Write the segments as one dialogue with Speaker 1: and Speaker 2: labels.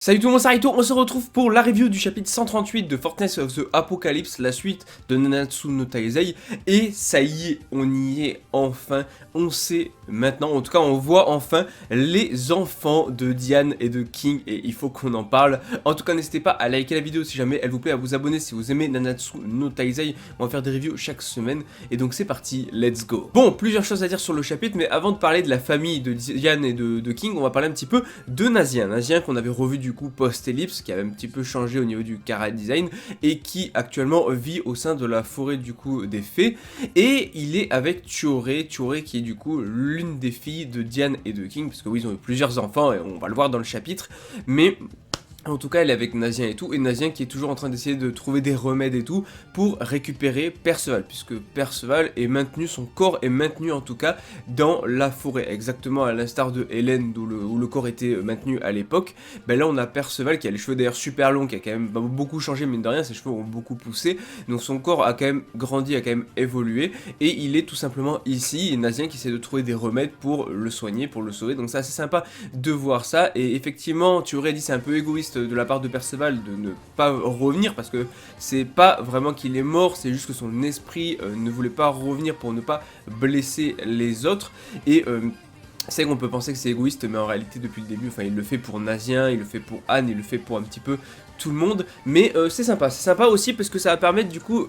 Speaker 1: Salut tout le monde, c'est Raito, on se retrouve pour la review du chapitre 138 de Fortress of the Apocalypse, la suite de Nanatsu no Taizai, et ça y est, on y est enfin, on sait maintenant, en tout cas on voit enfin les enfants de Diane et de King, et il faut qu'on en parle. En tout cas n'hésitez pas à liker la vidéo si jamais elle vous plaît, à vous abonner si vous aimez Nanatsu no Taizai, on va faire des reviews chaque semaine, et donc c'est parti, let's go. Bon, plusieurs choses à dire sur le chapitre, mais avant de parler de la famille de Diane et de King, on va parler un petit peu de Nazien qu'on avait revu du coup post-ellipse, qui avait un petit peu changé au niveau du chara design et qui actuellement vit au sein de la forêt du coup des fées, et il est avec Chioré qui est du coup l'une des filles de Diane et de King, parce que oui ils ont eu plusieurs enfants et on va le voir dans le chapitre, mais en tout cas, elle est avec Nazien et tout, et Nazien qui est toujours en train d'essayer de trouver des remèdes et tout pour récupérer Perceval, puisque Perceval est maintenu, son corps est maintenu en tout cas dans la forêt, exactement à l'instar de Hélène où le corps était maintenu à l'époque. Ben là on a Perceval qui a les cheveux d'ailleurs super longs, qui a quand même beaucoup changé mine de rien, ses cheveux ont beaucoup poussé, donc son corps a quand même grandi, a quand même évolué, et il est tout simplement ici, et Nazien qui essaie de trouver des remèdes pour le soigner, pour le sauver, donc c'est assez sympa de voir ça, et effectivement tu aurais dit c'est un peu égoïste de la part de Perceval de ne pas revenir, parce que c'est pas vraiment qu'il est mort, c'est juste que son esprit ne voulait pas revenir pour ne pas blesser les autres, et c'est qu'on peut penser que c'est égoïste, mais en réalité depuis le début, enfin il le fait pour Nazien, il le fait pour Anne, il le fait pour un petit peu tout le monde, mais c'est sympa aussi parce que ça va permettre du coup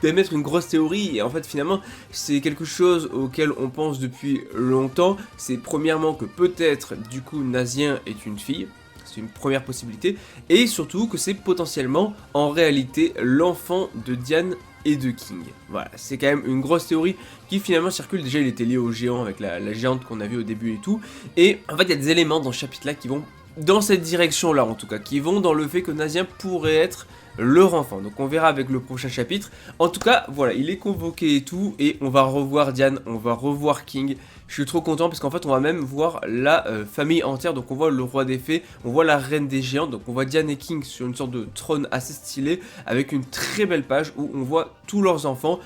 Speaker 1: d'émettre une grosse théorie, et en fait finalement c'est quelque chose auquel on pense depuis longtemps. C'est premièrement que peut-être du coup Nazien est une fille, c'est une première possibilité, et surtout que c'est potentiellement en réalité l'enfant de Diane et de King. Voilà, c'est quand même une grosse théorie qui finalement circule. Déjà il était lié au géant avec la géante qu'on a vu au début et tout, et en fait il y a des éléments dans ce chapitre là qui vont dans cette direction là, en tout cas qui vont dans le fait que Nazien pourrait être leur enfant, donc on verra avec le prochain chapitre. En tout cas voilà, il est convoqué et tout, et on va revoir Diane, on va revoir King. Je suis trop content parce qu'en fait on va même voir la famille entière, donc on voit le roi des fées, on voit la reine des géants, donc on voit Diane et King sur une sorte de trône assez stylé, avec une très belle page où on voit tous leurs enfants,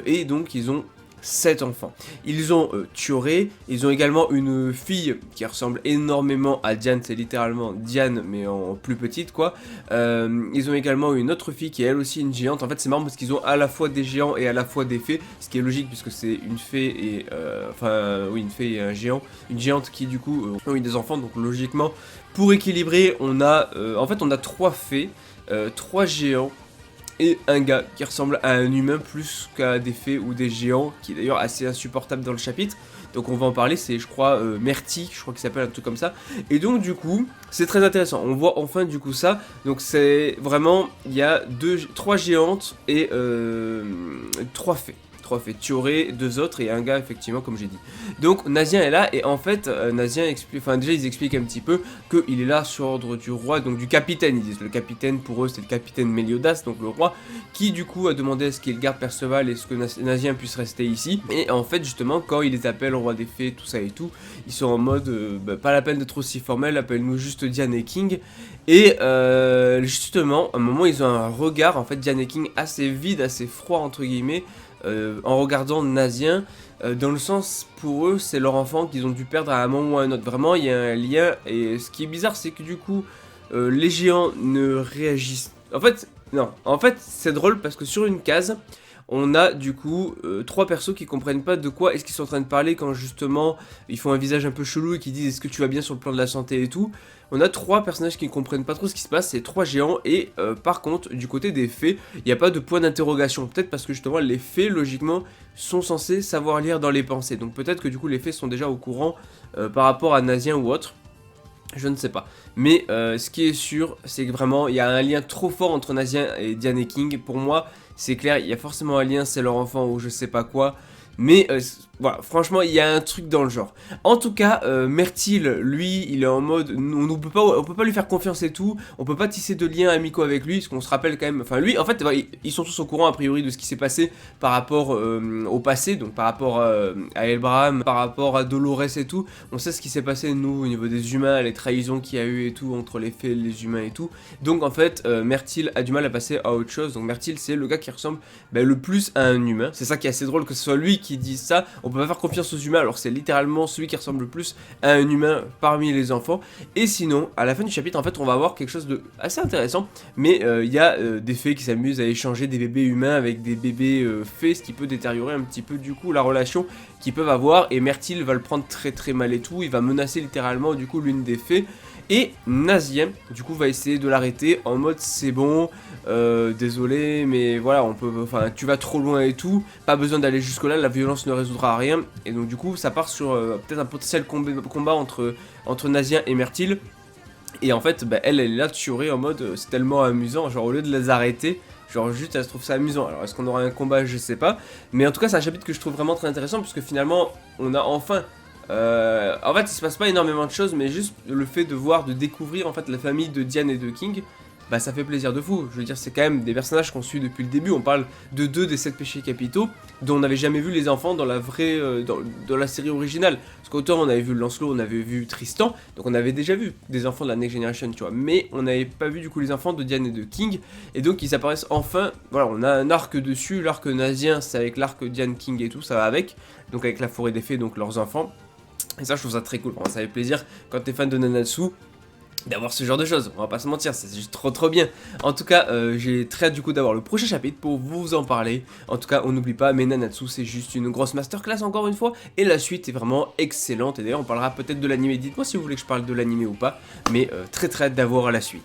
Speaker 1: et donc ils ont 7 enfants. Ils ont Chioré, ils ont également une fille qui ressemble énormément à Diane, c'est littéralement Diane mais en plus petite quoi. Ils ont également une autre fille qui est elle aussi une géante. En fait c'est marrant parce qu'ils ont à la fois des géants et à la fois des fées, ce qui est logique puisque c'est une fée et oui une fée et un géant, une géante qui du coup ont eu des enfants, donc logiquement pour équilibrer on a en fait on a 3 fées, 3 géants et un gars qui ressemble à un humain plus qu'à des fées ou des géants, qui est d'ailleurs assez insupportable dans le chapitre. Donc on va en parler, c'est je crois Merti, je crois qu'il s'appelle un truc comme ça. Et donc du coup, c'est très intéressant, on voit enfin du coup ça. Donc c'est vraiment, il y a 3 géantes et 3 fées. 3 fées, Chioré, 2 autres et un gars effectivement comme j'ai dit. Donc Nazien est là, et en fait Nazien explique, enfin déjà ils expliquent un petit peu qu'il est là sur ordre du roi, donc du capitaine ils disent. Le capitaine pour eux c'est le capitaine Méliodas, donc le roi, qui du coup a demandé à ce qu'il garde Perceval et ce que Nazien puisse rester ici. Et en fait justement quand il les appelle roi des fées, tout ça et tout, ils sont en mode pas la peine d'être aussi formel, appelle-nous juste Diane et King. Et justement à un moment ils ont un regard, en fait Diane et King assez vide, assez froid entre guillemets, en regardant Nazien, dans le sens pour eux c'est leur enfant qu'ils ont dû perdre à un moment ou à un autre. Vraiment il y a un lien, et ce qui est bizarre c'est que du coup les géants ne réagissent, en fait non, en fait c'est drôle parce que sur une case on a du coup 3 persos qui comprennent pas de quoi est-ce qu'ils sont en train de parler quand justement ils font un visage un peu chelou et qui disent est-ce que tu vas bien sur le plan de la santé et tout. On a 3 personnages qui ne comprennent pas trop ce qui se passe, c'est 3 géants, et par contre du côté des fées, il n'y a pas de point d'interrogation, peut-être parce que justement les fées logiquement sont censées savoir lire dans les pensées, donc peut-être que du coup les fées sont déjà au courant par rapport à Nazien ou autre. Je ne sais pas, mais ce qui est sûr, c'est que vraiment il y a un lien trop fort entre Nazien et Diane et King. Pour moi, c'est clair, il y a forcément un lien, c'est leur enfant ou je sais pas quoi. Mais voilà, franchement, il y a un truc dans le genre. En tout cas, Mertil, lui, il est en mode, on peut pas lui faire confiance et tout. On peut pas tisser de liens amicaux avec lui, parce qu'on se rappelle quand même. Enfin, lui, en fait, ils sont tous au courant a priori de ce qui s'est passé par rapport au passé, donc par rapport à Elbraham, par rapport à Dolores et tout. On sait ce qui s'est passé nous au niveau des humains, les trahisons qu'il y a eu et tout entre les fées et les humains et tout. Donc en fait, Mertil a du mal à passer à autre chose. Donc Mertil, c'est le gars qui ressemble le plus à un humain. C'est ça qui est assez drôle que ce soit lui qui dise ça. on peut pas faire confiance aux humains alors que c'est littéralement celui qui ressemble le plus à un humain parmi les enfants. Et sinon, à la fin du chapitre, en fait, on va avoir quelque chose de assez intéressant, mais il y a des fées qui s'amusent à échanger des bébés humains avec des bébés fées, ce qui peut détériorer un petit peu du coup la relation qu'ils peuvent avoir, et Myrtille va le prendre très très mal et tout, il va menacer littéralement du coup l'une des fées, et Nazien du coup va essayer de l'arrêter en mode c'est bon, désolé mais voilà on peut, enfin tu vas trop loin et tout, pas besoin d'aller jusque là, la violence ne résoudra rien, et donc du coup ça part sur peut-être un potentiel combat entre Nazien et Myrtille. Et en fait, bah, elle est là tuerie en mode c'est tellement amusant, genre au lieu de les arrêter, genre juste elle se trouve ça amusant. Alors est-ce qu'on aura un combat, je sais pas, mais en tout cas c'est un chapitre que je trouve vraiment très intéressant parce que finalement on a enfin... en fait il se passe pas énormément de choses, mais juste le fait de voir, de découvrir en fait la famille de Diane et de King, bah ça fait plaisir de fou. Je veux dire, c'est quand même des personnages qu'on suit depuis le début. On parle de 2 des 7 péchés capitaux dont on n'avait jamais vu les enfants dans la vraie dans la série originale. Parce qu'autant on avait vu Lancelot, on avait vu Tristan, donc on avait déjà vu des enfants de la Next Generation, tu vois, mais on n'avait pas vu du coup les enfants de Diane et de King, et donc ils apparaissent enfin. Voilà, on a un arc dessus, l'arc Nazien c'est avec l'arc Diane, King et tout, ça va avec, donc avec la forêt des fées, donc leurs enfants. Et ça je trouve ça très cool, ça fait plaisir quand t'es fan de Nanatsu d'avoir ce genre de choses, on va pas se mentir, c'est juste trop bien. En tout cas, j'ai très hâte du coup d'avoir le prochain chapitre pour vous en parler. En tout cas, on n'oublie pas, mais Nanatsu c'est juste une grosse masterclass encore une fois, et la suite est vraiment excellente, et d'ailleurs on parlera peut-être de l'anime, dites-moi si vous voulez que je parle de l'anime ou pas, mais très hâte d'avoir la suite.